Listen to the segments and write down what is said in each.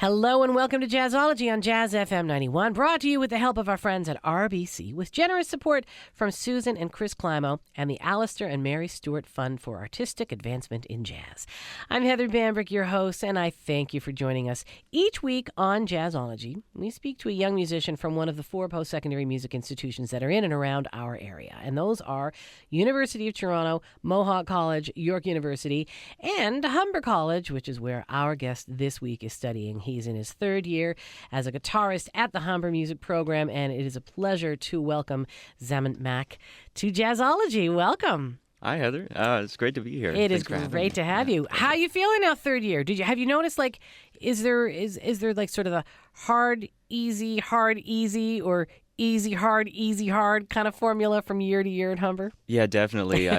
Hello and welcome to Jazzology on Jazz FM 91, brought to you with the help of our friends at RBC, with generous support from Susan and Chris Climo and the Alistair and Mary Stewart Fund for Artistic Advancement in Jazz. I'm Heather Bambrick, your host, and I thank you for joining us. Each week on Jazzology, we speak to a young musician from one of the 4 post-secondary music institutions that are in and around our area, and those are University of Toronto, Mohawk College, York University, and Humber College, which is where our guest this week is studying. He's in his 3rd year as a guitarist at the Humber Music Program, and it is a pleasure to welcome Zamon Mak to Jazzology. Welcome. Hi, Heather. It's great to be here. It is great to have you. How are you feeling now, 3rd year? Have you noticed, like, is there like sort of a hard, easy, or easy, hard kind of formula from year to year at Humber? Yeah, definitely.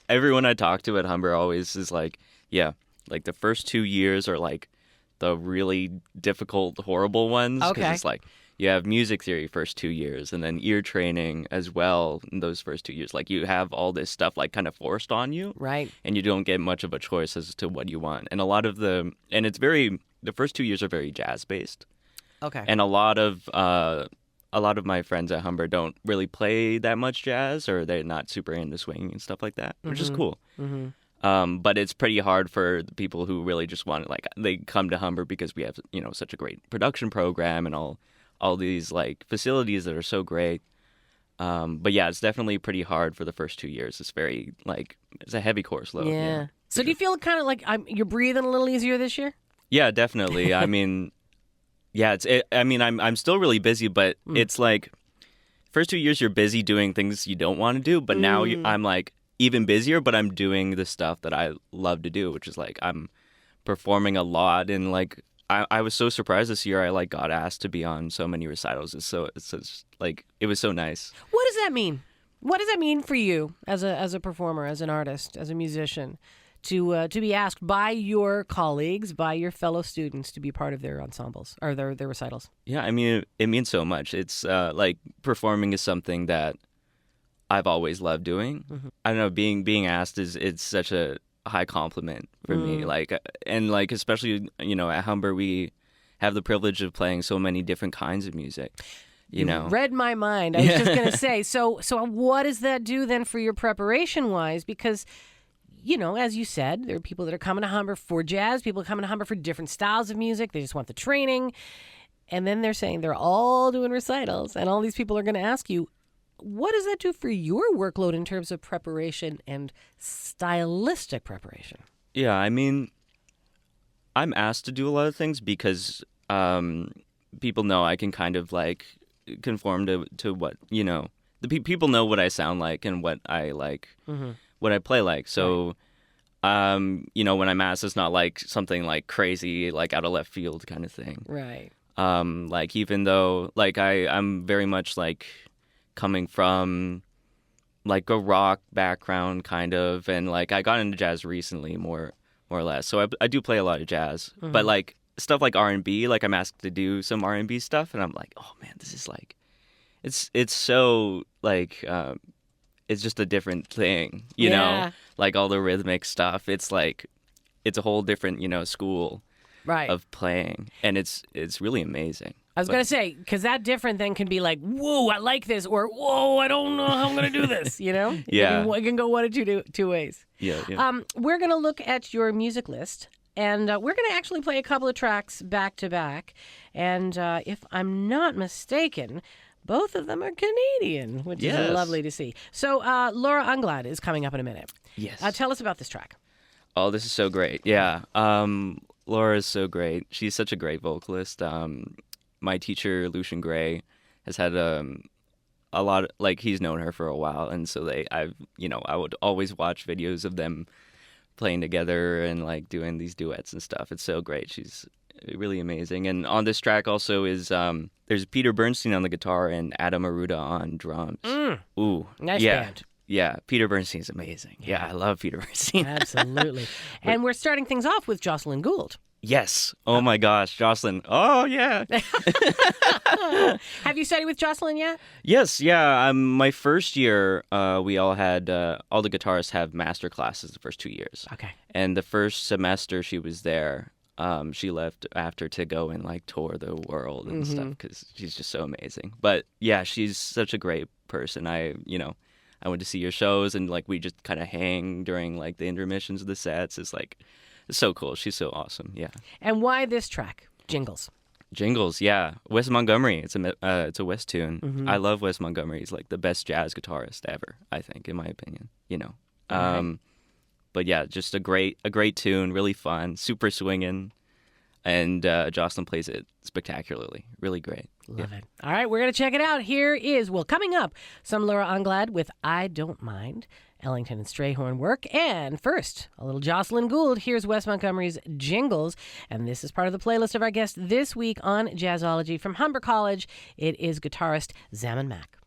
Everyone I talk to at Humber always is like, yeah, like the first 2 years are like the really difficult, horrible ones. Okay. Because it's like you have music theory first 2 years and then ear training as well in those first 2 years. Like you have all this stuff like kind of forced on you. Right. And you don't get much of a choice as to what you want. And the first 2 years are very jazz based. Okay. And a lot of my friends at Humber don't really play that much jazz, or they're not super into swing and stuff like that, which is cool. Mm-hmm. But it's pretty hard for the people who really just want to, like, they come to Humber because we have, such a great production program and all these, like, facilities that are so great. But yeah, it's definitely pretty hard for the first 2 years. It's very, like, it's a heavy course load. Yeah. So do you feel kind of like you're breathing a little easier this year? Yeah, definitely. I mean, yeah, I'm still really busy, but it's like first 2 years you're busy doing things you don't want to do, but now I'm like even busier, but I'm doing the stuff that I love to do, which is like I'm performing a lot, and like I was so surprised this year I like got asked to be on so many recitals. It's just like it was so nice. What does that mean? What does that mean for you as a performer, as an artist, as a musician, to be asked by your colleagues, by your fellow students, to be part of their ensembles or their recitals? Yeah, I mean, it means so much. It's like performing is something that I've always loved doing. Mm-hmm. I don't know, being asked it's such a high compliment for me. Like, and like especially at Humber we have the privilege of playing so many different kinds of music. You know, read my mind. I was just gonna say. So what does that do then for your preparation wise? Because as you said, there are people that are coming to Humber for jazz, people coming to Humber for different styles of music. They just want the training. And then they're saying they're all doing recitals, and all these people are going to ask you, what does that do for your workload in terms of preparation and stylistic preparation? Yeah, I mean, I'm asked to do a lot of things because people know I can kind of like conform to what, people know what I sound like and what I like. Mm-hmm. What I play like. So, right. When I'm asked, it's not like something like crazy, like out of left field kind of thing. Right. Like even though like I'm very much like coming from like a rock background kind of, and like I got into jazz recently more or less. So I do play a lot of jazz, but like stuff like R&B, like I'm asked to do some R&B stuff, and I'm like, oh man, this is like, it's so like. It's just a different thing, you know, like all the rhythmic stuff. It's like, it's a whole different, school of playing. And it's really amazing. I was going to say, because that different then can be like, whoa, I like this, or whoa, I don't know how I'm going to do this, Yeah. It can go one of two ways. Yeah. We're going to look at your music list, and we're going to actually play a couple of tracks back to back. And if I'm not mistaken, both of them are Canadian, which is lovely to see. So Laura Anglade is coming up in a minute. Yes. Tell us about this track. Oh, this is so great. Yeah. Laura is so great. She's such a great vocalist. My teacher, Lucian has had a lot, like he's known her for a while. And so I would always watch videos of them playing together and like doing these duets and stuff. It's so great. She's really amazing. And on this track also is there's Peter Bernstein on the guitar and Adam Aruda on drums. Ooh, nice band. Yeah, Peter Bernstein's amazing. Yeah, I love Peter Bernstein. Absolutely. And we're starting things off with Jocelyn Gould. Yes. Oh my gosh, Jocelyn. Oh yeah. Have you studied with Jocelyn yet? Yes. Yeah. My first year, we all had all the guitarists have master classes the first 2 years. Okay. And the first semester she was there, she left after to go and like tour the world and stuff because she's just so amazing. But yeah, she's such a great person. I went to see your shows and like we just kind of hang during like the intermissions of the sets. It's so cool. She's so awesome. Yeah. And why this track, Jingles? Jingles, yeah. Wes Montgomery. It's a Wes tune. I love Wes Montgomery. He's like the best jazz guitarist ever, I think, in my opinion. Right. But yeah, just a great tune, really fun, super swinging, and Jocelyn plays it spectacularly, really great. Love it. All right, we're gonna check it out. Here is coming up some Laura Anglade with "I Don't Mind," Ellington and Strayhorn work, and first a little Jocelyn Gould. Here's Wes Montgomery's "Jingles," and this is part of the playlist of our guest this week on Jazzology from Humber College. It is guitarist Zamon Mak.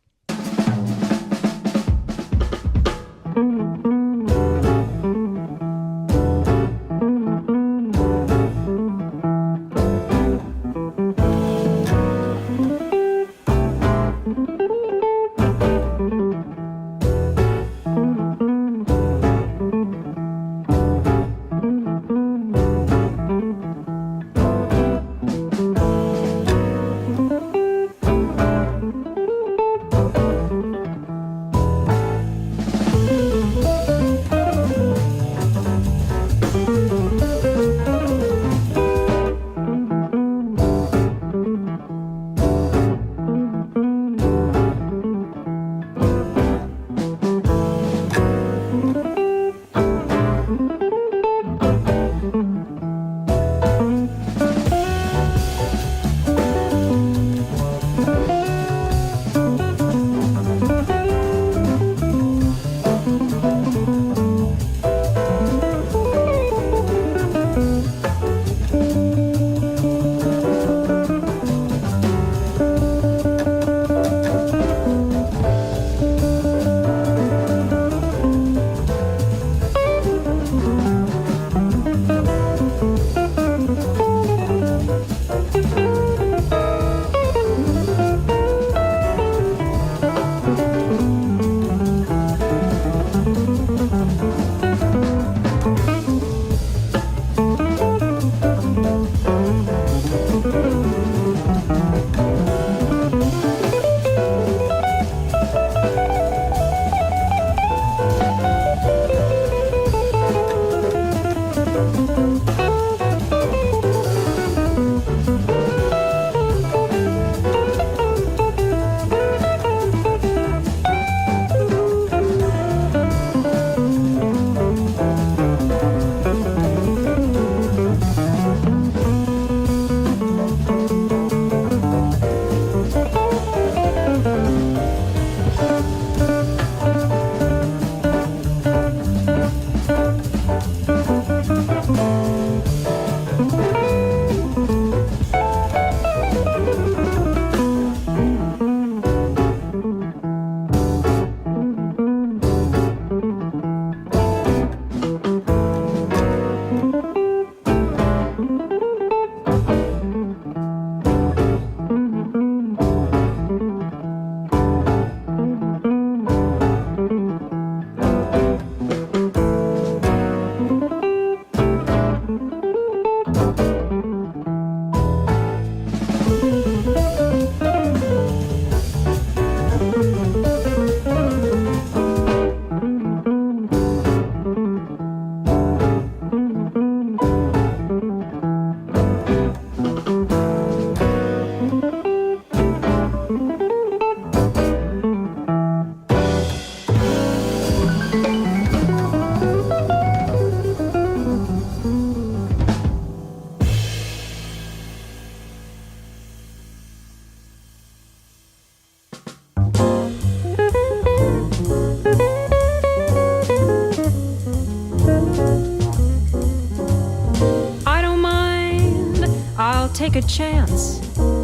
take a chance.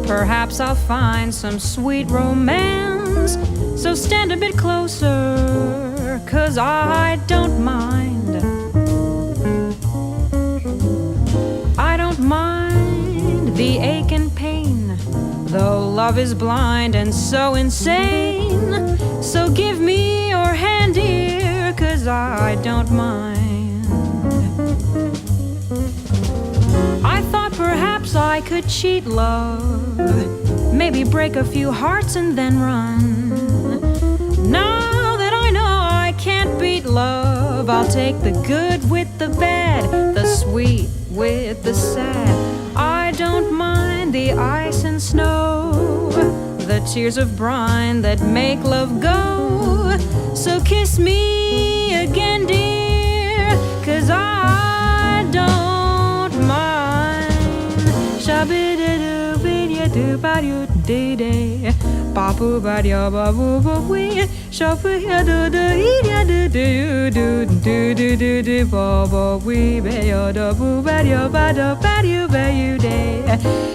Perhaps I'll find some sweet romance. So stand a bit closer, 'cause I don't mind. I don't mind the ache and pain, though love is blind and so insane. So give me your hand, dear, 'cause I don't mind. I perhaps I could cheat love, maybe break a few hearts and then run. Now that I know I can't beat love, I'll take the good with the bad, the sweet with the sad. I don't mind the ice and snow, the tears of brine that make love go. So kiss me again, dear, 'cause I don't mind. Shabba-da-doo-ba-doo-ba-doo-dee-dee, ba-boo-ba-doo-ba-boo-ba-wee, shabba-da-doo-doo-dee-dee-doo-doo-doo-doo-doo-doo, ba-ba-wee-ba-yo-da-boo-ba-doo-ba-doo-ba-doo-dee,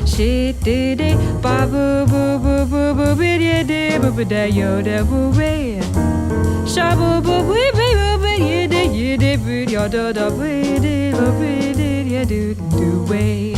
she-dee-dee, ba-boo-boo-boo-boo-boo-bee-dee-dee, ba-ba-da-yo-da-boo-wee, shabba-boo-wee-ba-yo-da-da-boo-dee-dee-doo-doo-wee.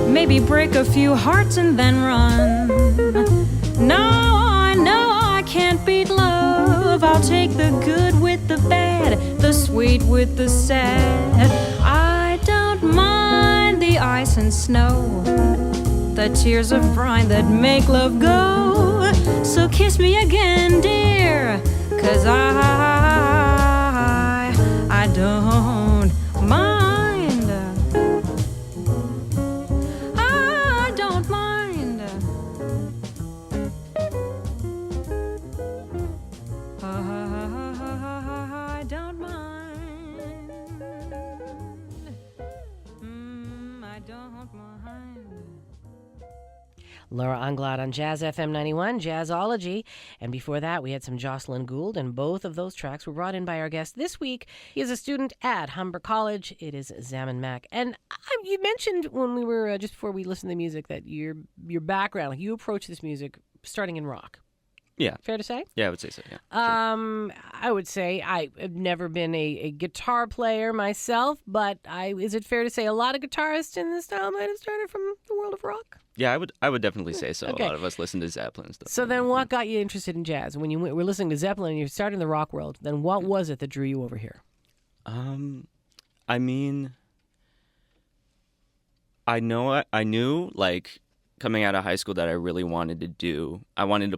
Maybe break a few hearts and then run. Now I know I can't beat love. I'll take the good with the bad, the sweet with the sad. I don't mind the ice and snow, the tears of brine that make love go. So kiss me again, dear, 'cause I don't mind. Laura Anglade on Jazz FM 91, Jazzology. And before that, we had some Jocelyn Gould, and both of those tracks were brought in by our guest this week. He is a student at Humber College. It is Zamon Mak. And you mentioned when we were, just before we listened to the music, that your background, like you approach this music starting in rock. Yeah. Fair to say? Yeah, I would say so, yeah. Sure. I would say I've never been a guitar player myself, but is it fair to say a lot of guitarists in this style might have started from the world of rock? Yeah, I would definitely say so. Okay. A lot of us listen to Zeppelin and stuff. So then what got you interested in jazz? When you were listening to Zeppelin and you're starting the rock world, then what was it that drew you over here? I mean, I knew, like, coming out of high school that I really wanted to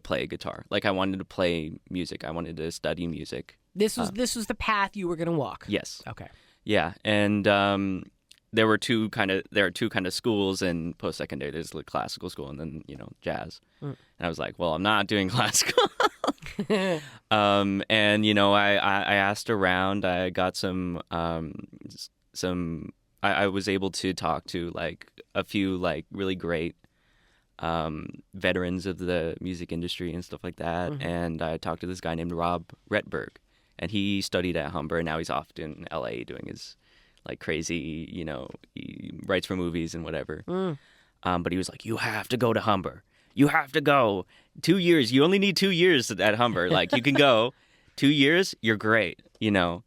play guitar. Like, I wanted to play music. I wanted to study music. This was the path you were going to walk? Yes. Okay. Yeah, and there are two kind of schools in post-secondary. There's the classical school and then, jazz. And I was like, well, I'm not doing classical. And, I asked around. I got some I was able to talk to, like, a few, like, really great veterans of the music industry and stuff like that. Mm-hmm. And I talked to this guy named Rob Retberg, and he studied at Humber, and now he's off in LA doing his, like, crazy, he writes for movies and whatever. But he was like, you have to go to Humber. You have to go. 2 years. You only need 2 years at Humber. Like, you can go 2 years, you're great, you know.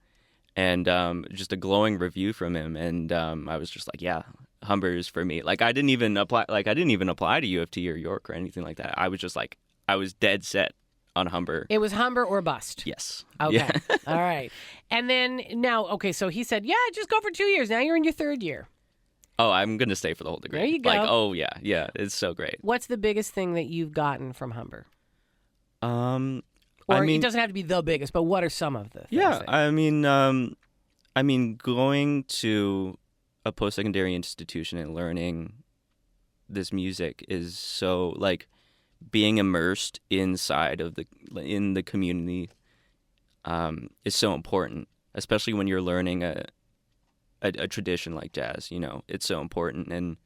And just a glowing review from him, and I was just like, yeah, Humber is for me. Like I didn't even apply to U of T or York or anything like that. I was just like, I was dead set on Humber. It was Humber or bust. Yes. Okay. Yeah. All right. And then now, okay, so he said, yeah, just go for 2 years. Now you're in your third year. Oh, I'm gonna stay for the whole degree. There you go. Like, oh yeah, it's so great. What's the biggest thing that you've gotten from Humber? I Or mean, it doesn't have to be the biggest, but what are some of the things? yeah, that- I mean, going to a post-secondary institution and learning this music is so, like, being immersed inside of in the community is so important, especially when you're learning a tradition like jazz. You know, it's so important. And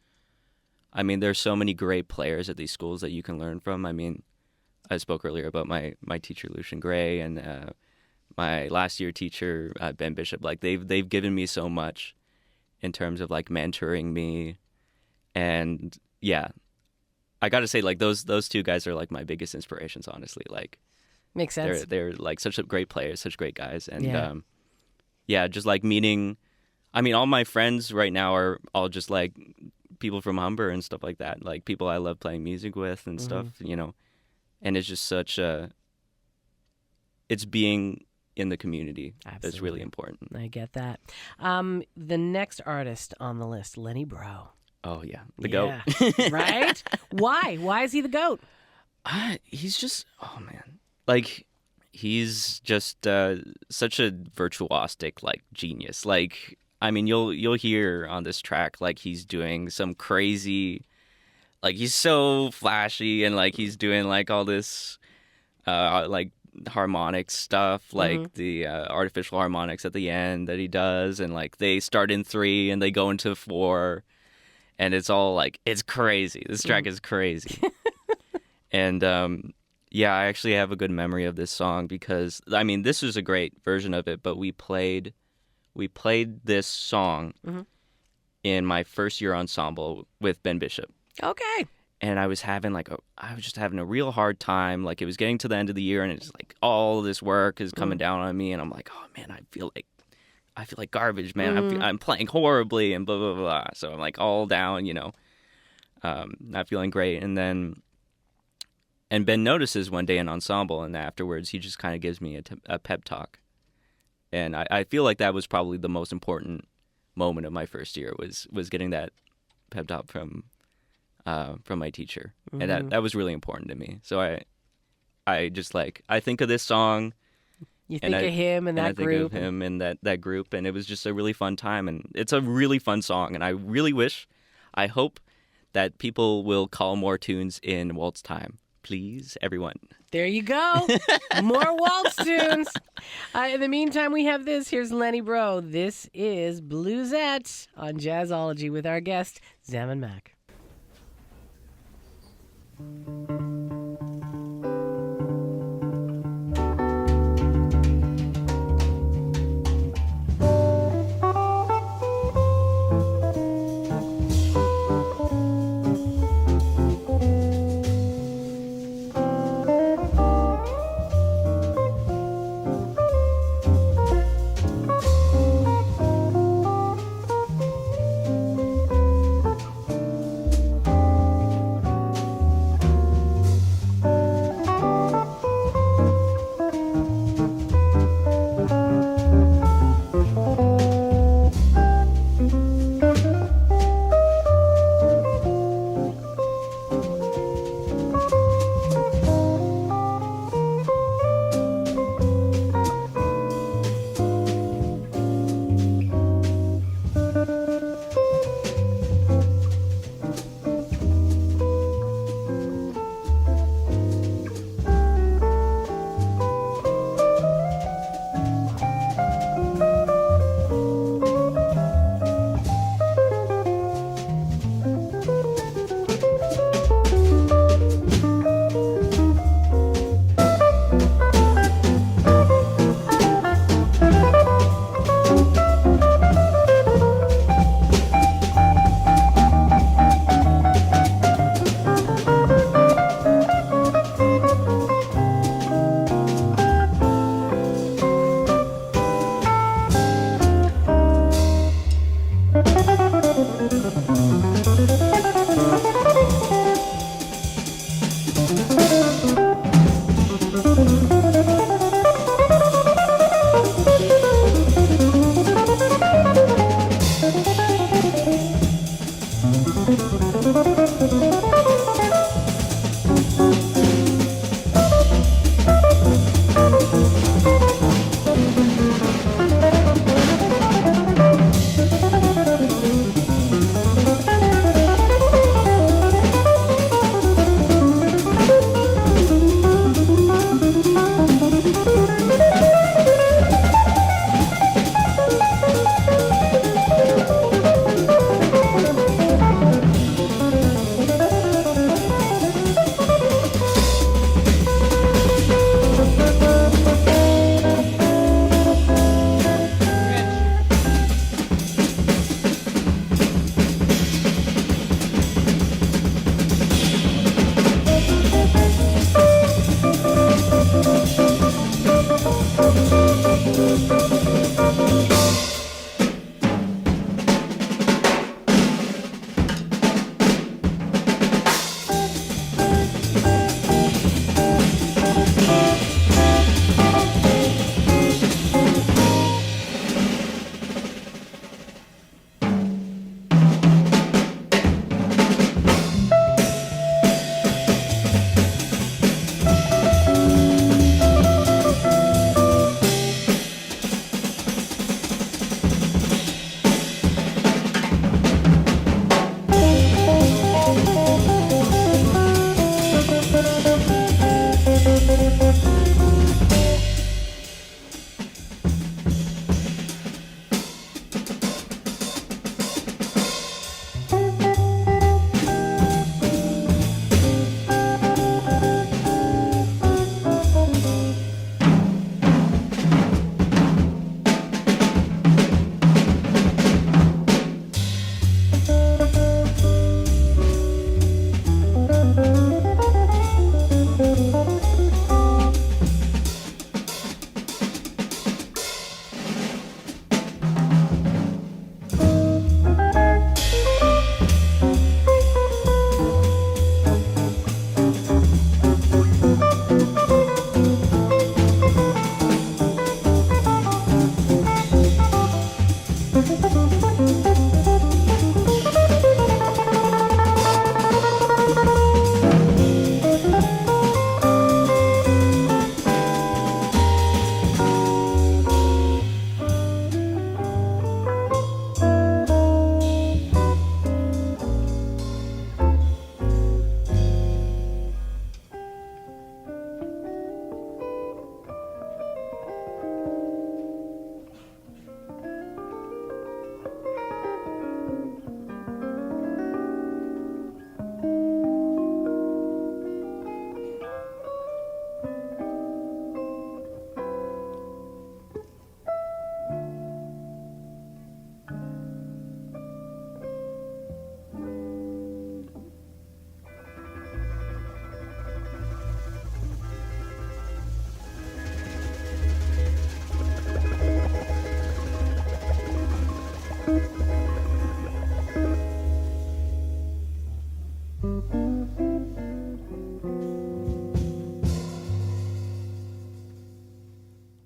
I mean, there's so many great players at these schools that you can learn from. I mean, I spoke earlier about my teacher Lucian and my last year teacher Ben Bishop. Like they've given me so much in terms of like mentoring me, and yeah, I got to say like those two guys are like my biggest inspirations. Honestly, like Makes sense. they're like such great players, such great guys, and Yeah. yeah, just like meeting. I mean, all my friends right now are all just like people from Humber and stuff like that. Like people I love playing music with and stuff, you know. And it's just it's being in the community that's really Absolutely. important. I get that. The next artist on the list, Lenny Breau. Oh yeah, the goat. Right? Why? Why is he the goat? He's just, oh man, like he's just such a virtuosic like genius. Like I mean, you'll hear on this track like he's doing some crazy. Like he's so flashy and like he's doing like all this like harmonic stuff, like the artificial harmonics at the end that he does, and like they start in 3 and they go into 4, and it's all like it's crazy. This track is crazy. And yeah, I actually have a good memory of this song because I mean this was a great version of it, but we played this song in my first year ensemble with Ben Bishop. Okay. And I was just having a real hard time. Like it was getting to the end of the year, and it's like all this work is coming down on me, and I'm like, oh man, I feel like garbage, man. I'm playing horribly, and blah blah blah. So I'm like all down, you know, not feeling great. And Ben notices one day in ensemble, and afterwards he just kind of gives me a pep talk, and I feel like that was probably the most important moment of my first year was getting that pep talk from my teacher, and that was really important to me. So I just like I think of this song, You think of him and that I think group. of him and that group, and it was just a really fun time, and it's a really fun song, and I hope that people will call more tunes in waltz time, please, everyone. There you go. More waltz tunes. In the meantime, we have this. Here's Lenny Breau. This is Bluesette on Jazzology with our guest, Zamon Mak.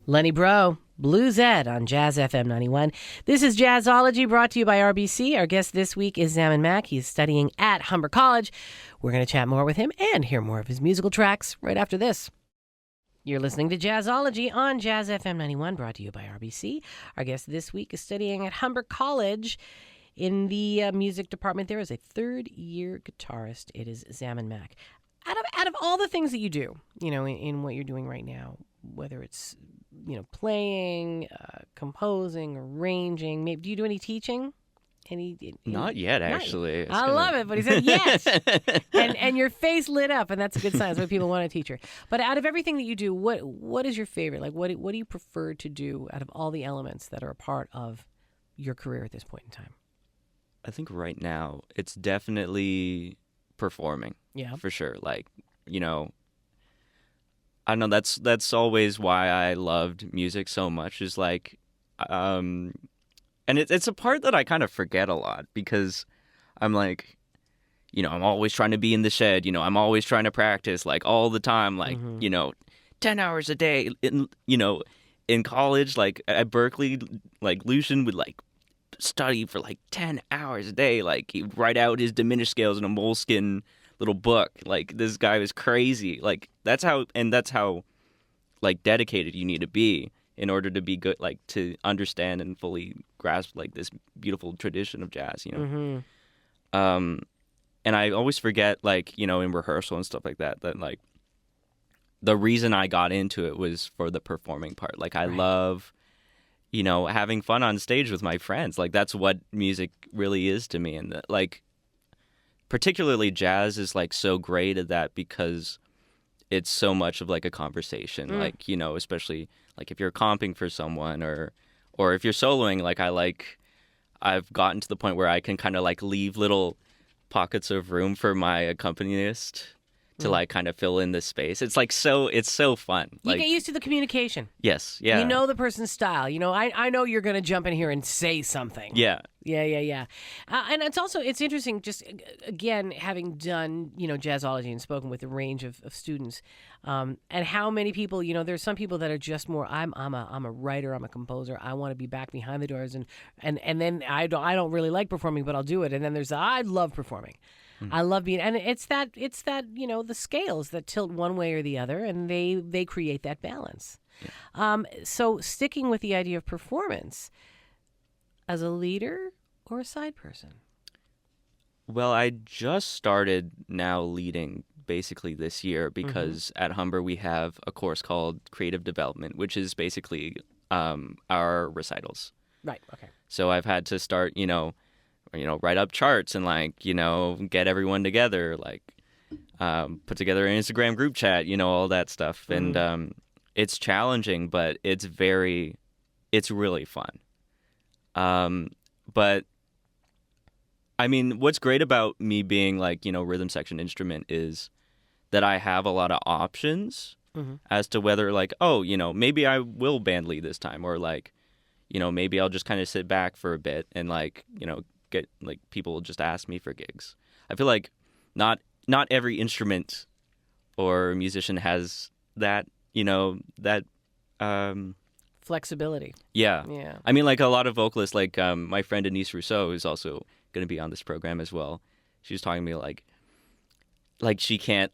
Lenny Breau, Bluesette on Jazz FM 91. This is Jazzology, brought to you by RBC. Our guest this week is Zamon Mak. He is studying at Humber College. We're going to chat more with him and hear more of his musical tracks right after this. You're listening to Jazzology on Jazz FM 91, brought to you by RBC. Our guest this week is studying at Humber College. In the music department, there is a third-year guitarist. It is Zamon Mak. Out of all the things that you do, in what you're doing right now, whether it's, playing, composing, arranging, maybe do you do any teaching? Not yet, actually. I love it, but he said yes. and your face lit up, and that's a good sign. That's what people want a teacher. But out of everything that you do, what is your favorite? Like, what do you prefer to do out of all the elements that are a part of your career at this point in time? I think right now it's definitely performing. Yeah. For sure. Like, I don't know, that's always why I loved music so much, is like, and it's a part that I kind of forget a lot, because I'm like, I'm always trying to be in the shed, I'm always trying to practice, like, all the time, like, 10 hours a day, in college, like, at Berkeley, like, Lucian would, like, study for, like, 10 hours a day, like, he'd write out his diminished scales in a moleskin little book. Like, this guy was crazy. Like, that's how like dedicated you need to be in order to be good, like, to understand and fully grasp, like, this beautiful tradition of jazz, Mm-hmm. And I always forget, like, in rehearsal and stuff like that, like, the reason I got into it was for the performing part. Like, I love, having fun on stage with my friends. Like, that's what music really is to me. And like, particularly jazz is, like, so great at that, because it's so much of, like, a conversation. Like, especially, like, if you're comping for someone or if you're soloing, like, I've gotten to the point where I can kind of, like, leave little pockets of room for my accompanist to like kind of fill in this space. It's like it's so fun. You Like, get used to the communication. yes, yeah. You know the person's style. You know, I know you're going to jump in here and say something. Yeah. Yeah. And it's interesting, just again, having done, jazzology and spoken with a range of students, and how many people, there's some people that are just more, I'm a writer, I'm a composer, I want to be back behind the doors, and then I don't really like performing, but I'll do it. And then there's I love performing. I love being, and it's that the scales that tilt one way or the other, and they create that balance. Yeah. So sticking with the idea of performance, as a leader or a side person? Well, I just started now leading basically this year because at Humber we have a course called Creative Development, which is basically our recitals. Right. Okay. So I've had to start, write up charts and get everyone together, put together an Instagram group chat, all that stuff. And it's challenging, but it's really fun. But I mean, what's great about me being rhythm section instrument is that I have a lot of options as to whether maybe I will band lead this time, or maybe I'll just kind of sit back for a bit and get people just ask me for gigs. I feel like not every instrument or musician has that, flexibility. Yeah. Yeah. I mean, a lot of vocalists, my friend Denise Rousseau, who's also going to be on this program as well. She was talking to me she can't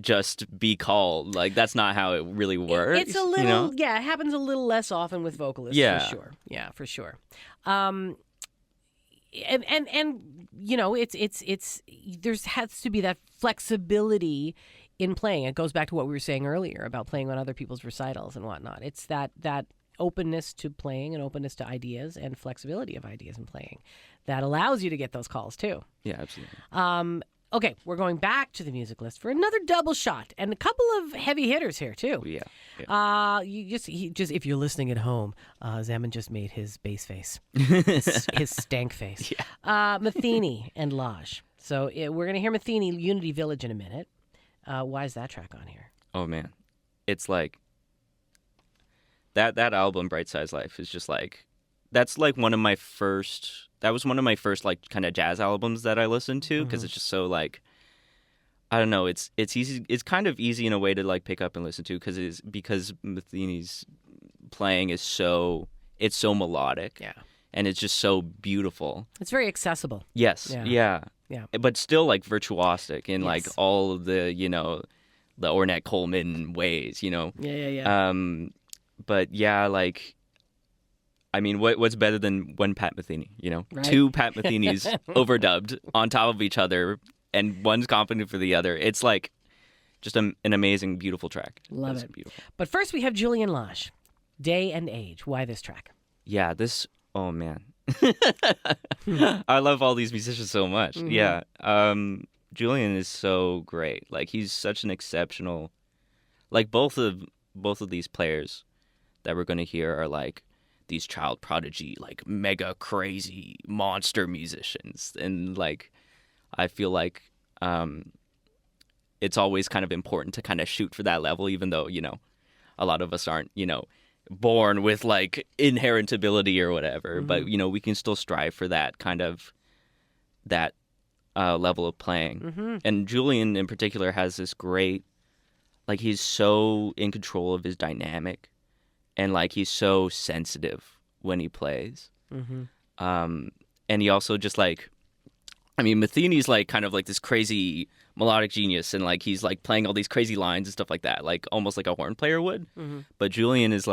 just be called. That's not how it really works. It's a little, it happens a little less often with vocalists. Yeah. For sure. Yeah, for sure. And it's there has to be that flexibility in playing. It goes back to what we were saying earlier about playing on other people's recitals and whatnot. It's that openness to playing and openness to ideas and flexibility of ideas in playing that allows you to get those calls too. Yeah, absolutely. Okay, we're going back to the music list for another double shot and a couple of heavy hitters here too. Yeah. He just if you're listening at home, Zamon just made his bass face, his stank face. Yeah. Metheny and Lage. So we're gonna hear Metheny, Unity Village in a minute. Why is that track on here? Oh man, it's that album, Bright Side's Life, is just that's one of my first. That was one of my first kind of jazz albums that I listened to because it's just so I don't know. It's easy. It's kind of easy in a way to pick up and listen to because Metheny's playing is it's so melodic. Yeah. And it's just so beautiful. It's very accessible. Yes. Yeah. But still Yes. virtuosic in all of the the Ornette Coleman ways. Yeah. But yeah, I mean, what's better than one Pat Metheny? Right. Two Pat Methenys overdubbed on top of each other, and one's competent for the other. It's just an amazing, beautiful track. Love That's it. beautiful. But first, we have Julian Lage, Day and Age. Why this track? Yeah, oh man, I love all these musicians so much. Yeah, Julian is so great. He's such an exceptional. Both of these players that we're going to hear are these child prodigy, mega crazy monster musicians. And I feel it's always kind of important to kind of shoot for that level, even though, a lot of us aren't, born with inherent ability or whatever. But, we can still strive for that kind of that level of playing. And Julian in particular has this great, he's so in control of his dynamic. And he's so sensitive when he plays, and he also just Metheny's kind of this crazy melodic genius, and he's playing all these crazy lines and stuff like that, almost like a horn player would. But Julian is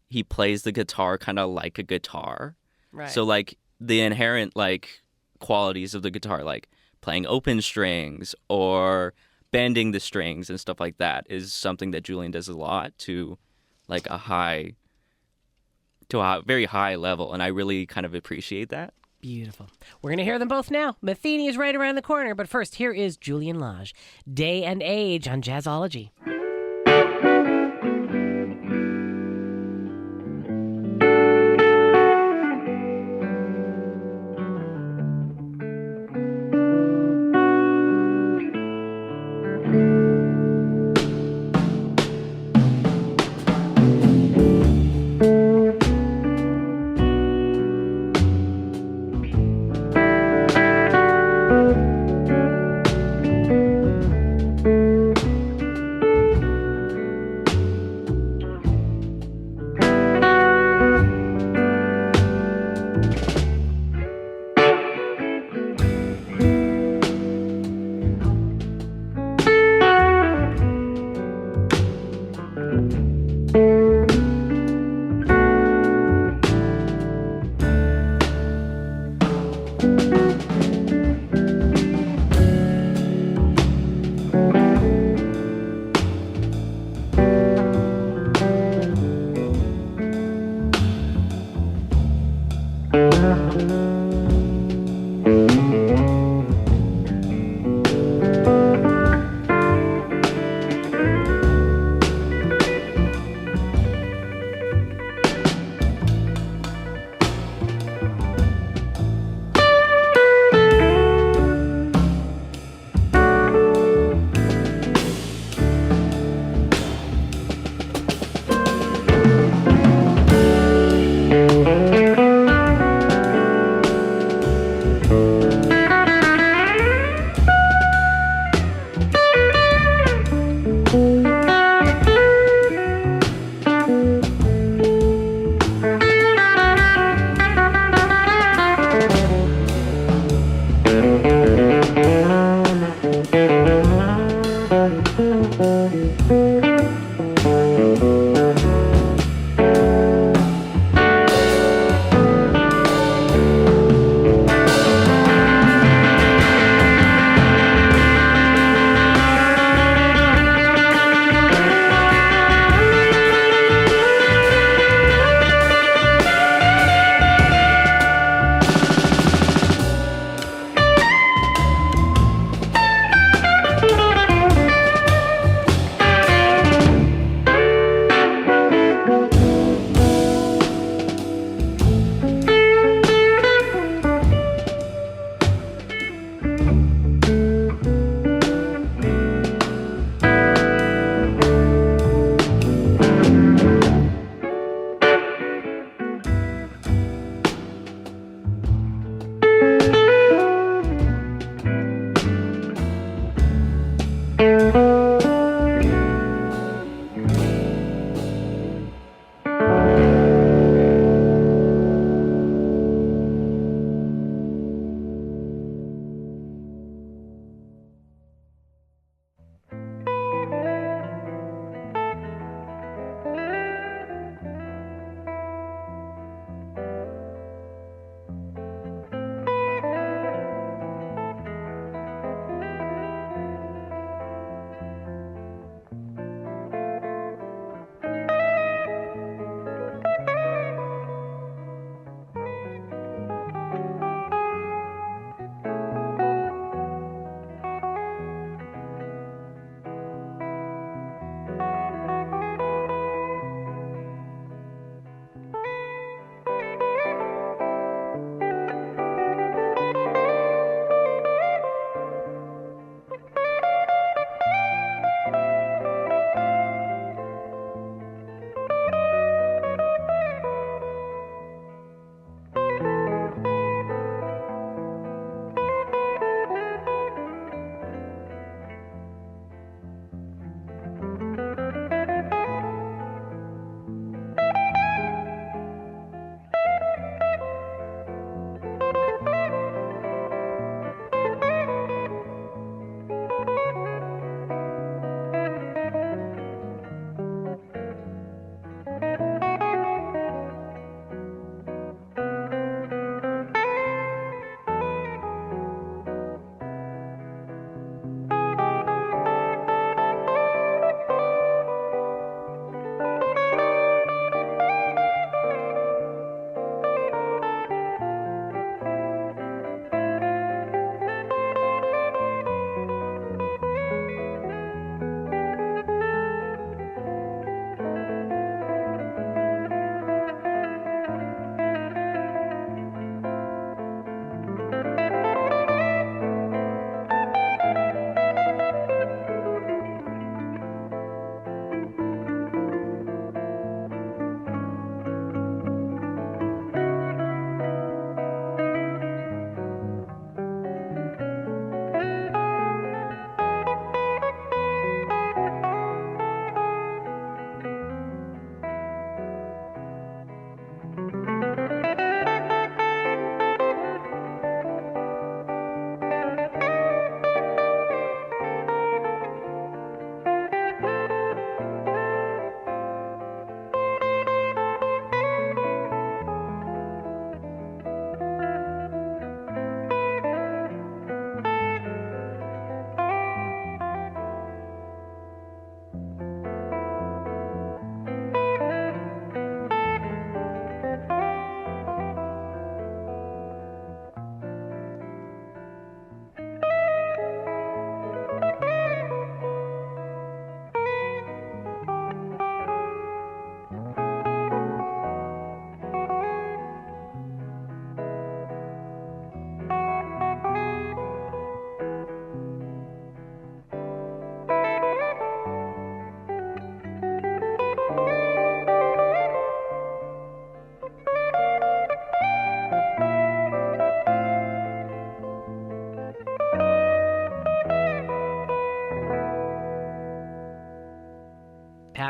he plays the guitar kind of like a guitar, right? So the inherent qualities of the guitar, playing open strings or bending the strings and stuff like that, is something that Julian does a lot to a very high level, and I really kind of appreciate that. Beautiful. We're going to hear them both now. Metheny is right around the corner, but first, here is Julian Lage, Day and Age on Jazzology.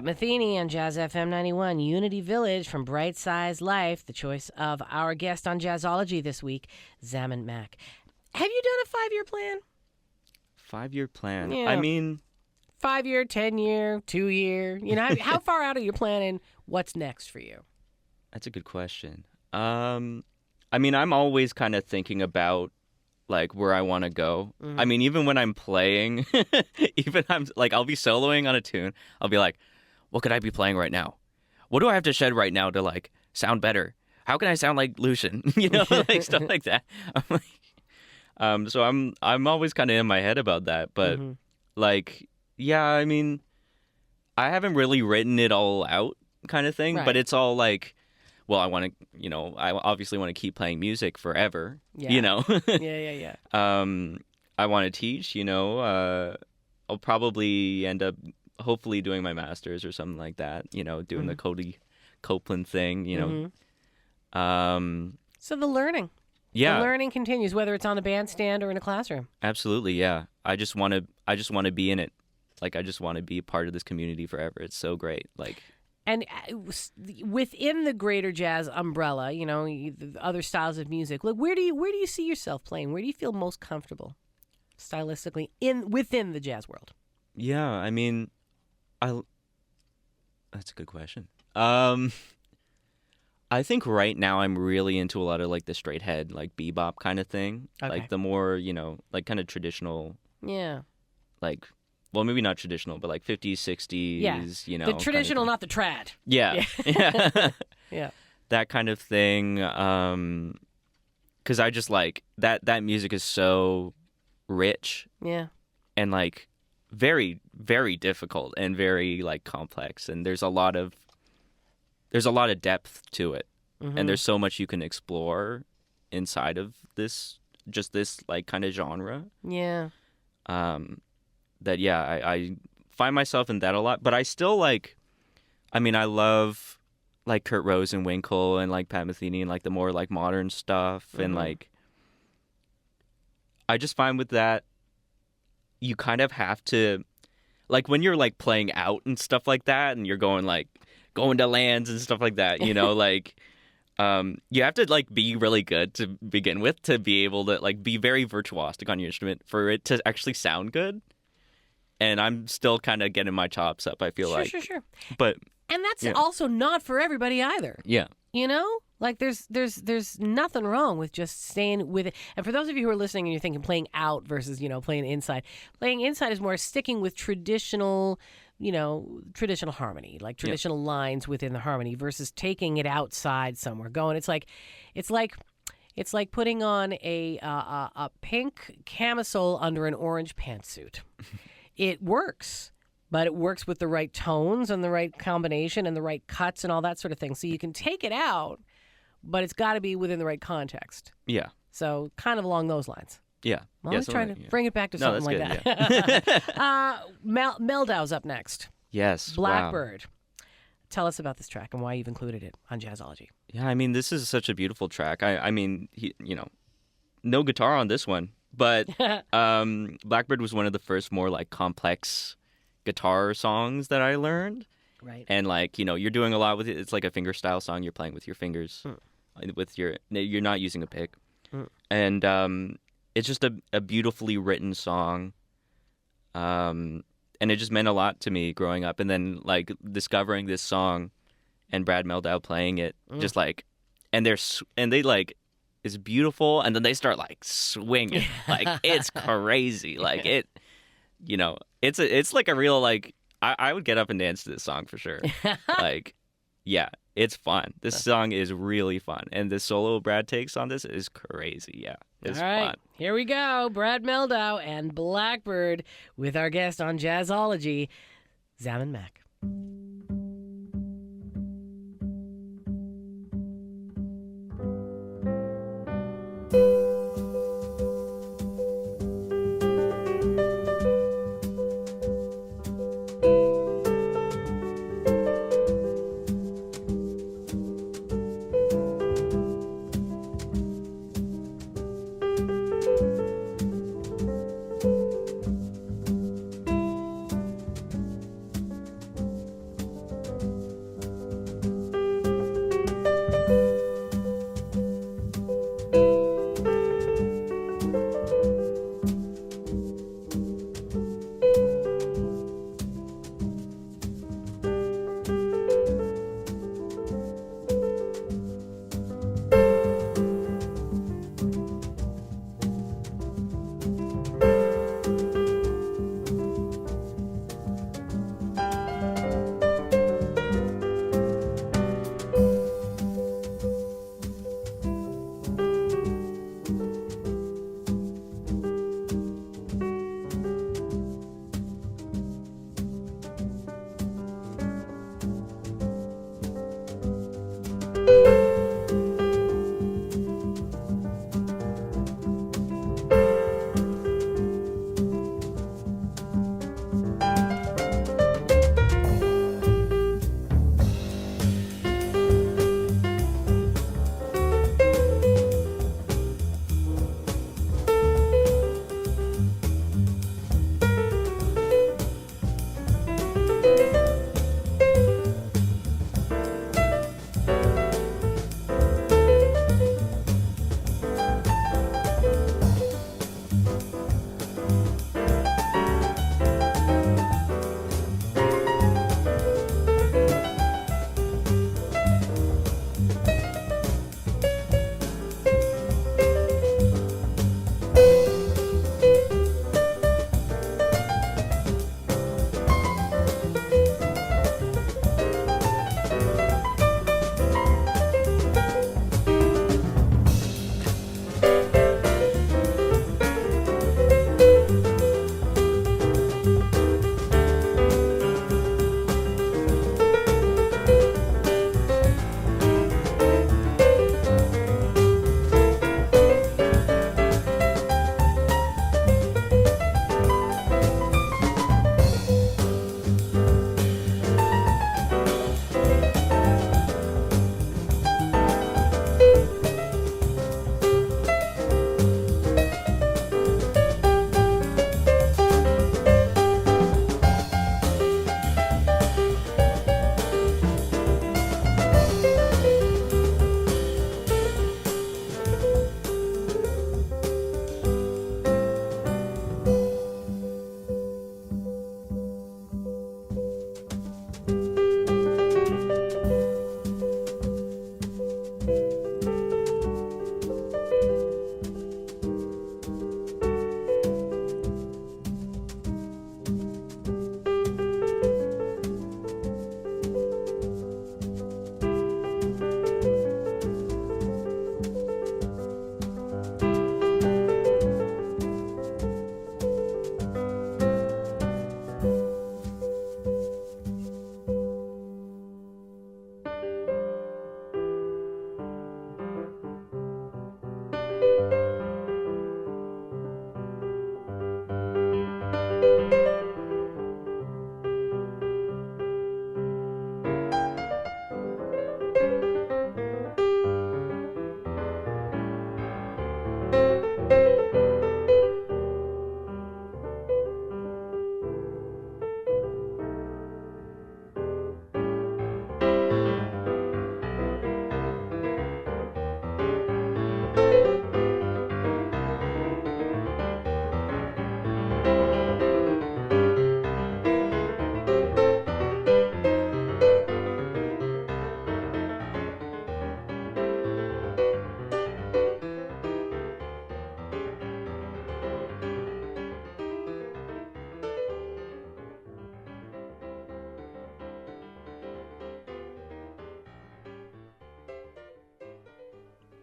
Metheny on Jazz FM 91, Unity Village from Bright Size Life, the choice of our guest on Jazzology this week, Zamon Mak. Have you done a 5-year plan? 5-year plan? Yeah. I mean... 5-year, 10-year, 2-year? You know, how far out are you planning? What's next for you? That's a good question. I mean, I'm always kind of thinking about like where I want to go. I mean, even when I'm playing, I'll be soloing on a tune. I'll be like, what could I be playing right now? What do I have to shed right now to like sound better? How can I sound like Lucian? You know, like stuff like that. I'm like, so I'm always kind of in my head about that. But like, yeah, I mean, I haven't really written it all out kind of thing, but it's all like, well, I want to, you know, I obviously want to keep playing music forever, you know. Yeah. I want to teach, you know. I'll probably end up hopefully doing my master's or something like that, you know, doing the Cody Copeland thing, you know. So the learning. Yeah. The learning continues, whether it's on the bandstand or in a classroom. Absolutely, yeah. I just want to be in it. Like, I just want to be a part of this community forever. It's so great. Like... And within the greater jazz umbrella, you know, the other styles of music, like where do you see yourself playing? Where do you feel most comfortable stylistically within the jazz world? Yeah, I mean, that's a good question. I think right now I'm really into a lot of like the straight head, like bebop kind of thing. Okay. Like the more, you know, like kind of traditional. Yeah. Like, well, maybe not traditional, but like 50s, 60s, you know. The traditional, kind of not the trad. Yeah. Yeah. Yeah. That kind of thing. 'Cause I just like that music is so rich. Yeah. And like very, very difficult and very like complex. And there's a lot of depth to it. And there's so much you can explore inside of this like kind of genre. Yeah. That, yeah, I find myself in that a lot. But I still like, I mean, I love like Kurt Rosenwinkel and like Pat Metheny and like the more like modern stuff. And like, I just find with that, you kind of have to, like when you're like playing out and stuff like that and you're going to lands and stuff like that, you know, like, you have to like be really good to begin with to be able to like be very virtuosic on your instrument for it to actually sound good. And I'm still kind of getting my chops up, I feel like. Sure. But and that's also not for everybody either. Yeah. You know? Like there's nothing wrong with just staying with it. And for those of you who are listening and you're thinking playing out versus, you know, playing inside. Playing inside is more sticking with traditional, you know, traditional harmony, like traditional lines within the harmony versus taking it outside somewhere. It's like putting on a pink camisole under an orange pantsuit. It works, but it works with the right tones and the right combination and the right cuts and all that sort of thing. So you can take it out, but it's got to be within the right context. Yeah. So kind of along those lines. Yeah. I'm always trying to bring it back to something like that. Yeah. Meldau's up next. Yes. Blackbird. Wow. Tell us about this track and why you've included it on Jazzology. Yeah, I mean, this is such a beautiful track. I mean, you know, no guitar on this one. But Blackbird was one of the first more like complex guitar songs that I learned. Right. And like, you know, you're doing a lot with it. It's like a finger style song. You're playing with your fingers, you're not using a pick. And it's just a beautifully written song. And it just meant a lot to me growing up. And then like discovering this song and Brad Meldau playing it, just like, and they like, is beautiful, and then they start like swinging, like it's crazy, like it, you know, it's like a real like I would get up and dance to this song for sure. Like, yeah, it's fun. This song is really fun, and the solo Brad takes on this is crazy. Yeah, it's fun. Here we go, Brad Meldau and Blackbird with our guest on Jazzology, Zamon Mak.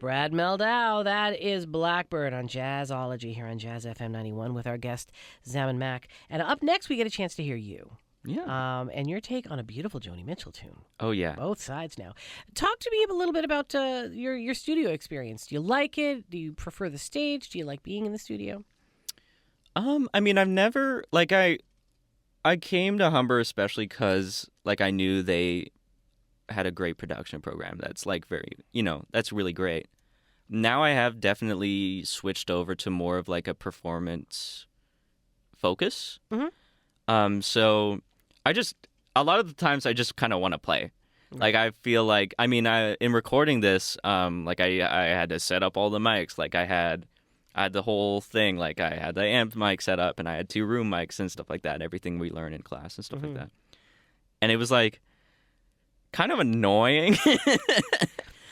Brad Meldau. That is Blackbird on Jazzology here on Jazz FM 91 with our guest, Zamon Mak. And up next, we get a chance to hear you. Yeah. And your take on a beautiful Joni Mitchell tune. Oh, yeah. Both sides now. Talk to me a little bit about your studio experience. Do you like it? Do you prefer the stage? Do you like being in the studio? I mean, I've never, like, I came to Humber especially because, like, I knew they had a great production program that's, like, very, that's really great. Now I have definitely switched over to more of, like, a performance focus. Mm-hmm. So a lot of the times I just kind of want to play. Like, I feel like, I mean, in recording this, like, I had to set up all the mics. Like, I had the whole thing. Like, I had the amp mic set up, and I had 2 room mics and stuff like that, everything we learn in class and stuff like that. And it was, like, kind of annoying.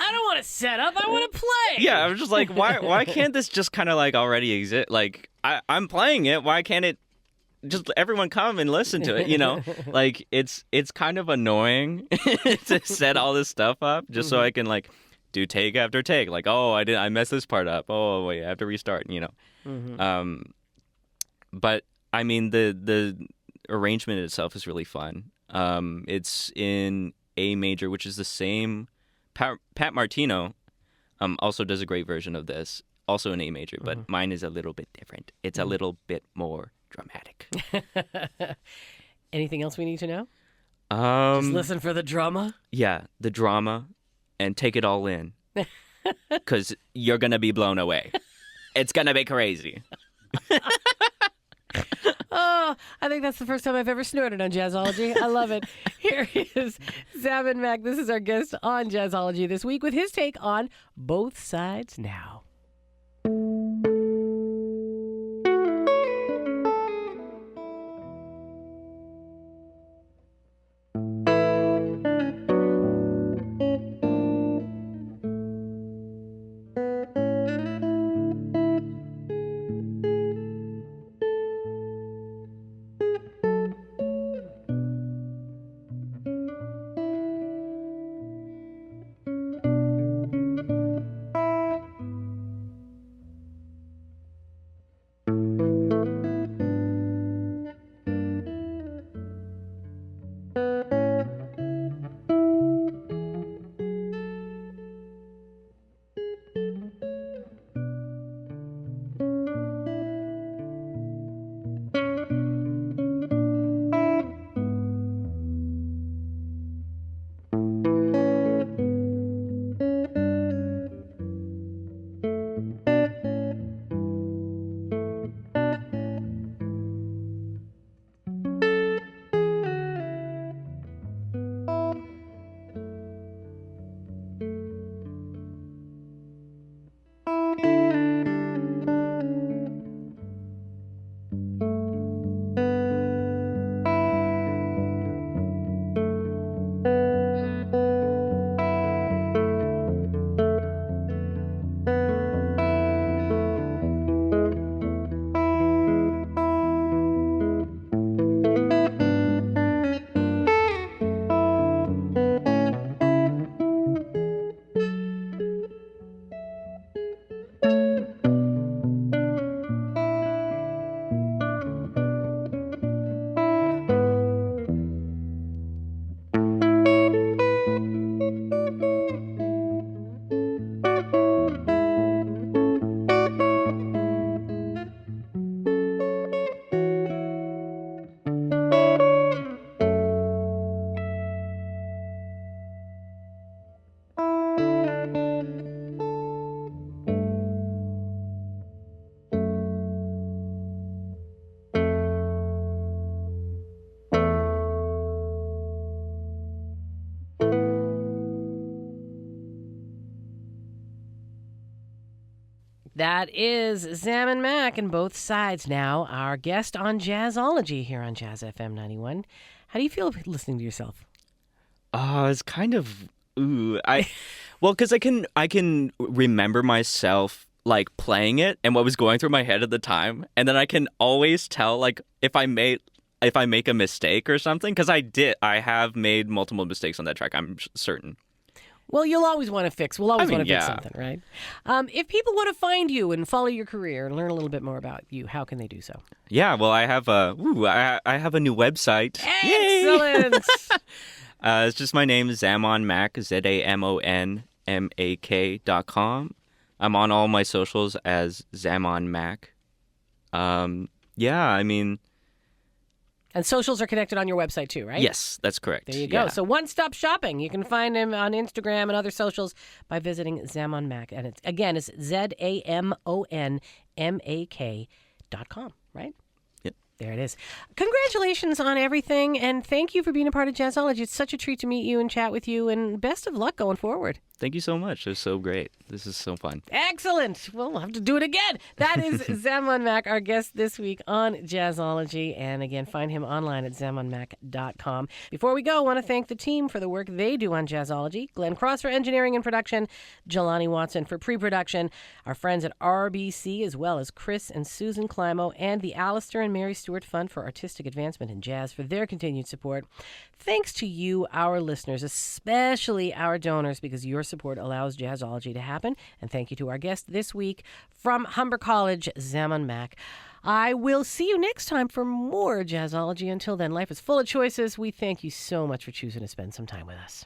I don't want to set up. I want to play. Yeah, I was just like, why can't this just kind of, like, already exist? Like, I'm playing it. Why can't it just everyone come and listen to it, Like, it's kind of annoying to set all this stuff up just so I can, like, do take after take. Like, oh, I messed this part up. Oh, wait, I have to restart, But, I mean, the arrangement itself is really fun. It's in A major, which is the same. Pat Martino also does a great version of this, also in A major, but mine is a little bit different. It's a little bit more dramatic. Anything else we need to know? Just listen for the drama. Yeah, the drama, and take it all in, because you're gonna be blown away. It's gonna be crazy. Oh, I think that's the first time I've ever snorted on Jazzology. I love it. Here is Zamon Mak. This is our guest on Jazzology this week with his take on Both Sides Now. That is Zamon Mak and Both Sides Now, our guest on Jazzology here on Jazz FM 91. How do you feel listening to yourself? It's kind of well, because I can remember myself like playing it and what was going through my head at the time, and then I can always tell like if I make a mistake or something, because I have made multiple mistakes on that track, I'm certain. Well, you'll always want to fix. We'll always want to fix yeah. something, right? If people want to find you and follow your career and learn a little bit more about you, how can they do so? Yeah, well, I have a new website. Excellent. It's just my name, Zamon Mak, ZamonMak.com. I'm on all my socials as Zamon Mak. Yeah, I mean... And socials are connected on your website too, right? Yes, that's correct. There you go. Yeah. So one-stop shopping. You can find him on Instagram and other socials by visiting Zamon Mak. And it's ZamonMak.com, right? Yep. There it is. Congratulations on everything, and thank you for being a part of Jazzology. It's such a treat to meet you and chat with you, and best of luck going forward. Thank you so much. It was so great. This is so fun. Excellent. We'll have to do it again. That is Zamon Mak, our guest this week on Jazzology. And again, find him online at ZamonMak.com. Before we go, I want to thank the team for the work they do on Jazzology. Glenn Cross for engineering and production, Jelani Watson for pre-production, our friends at RBC, as well as Chris and Susan Climo, and the Alistair and Mary Stewart Fund for Artistic Advancement in Jazz for their continued support. Thanks to you, our listeners, especially our donors, because your support allows Jazzology to happen. And thank you to our guest this week from Humber College, Zamon Mak. I will see you next time for more Jazzology. Until then, life is full of choices. We thank you so much for choosing to spend some time with us.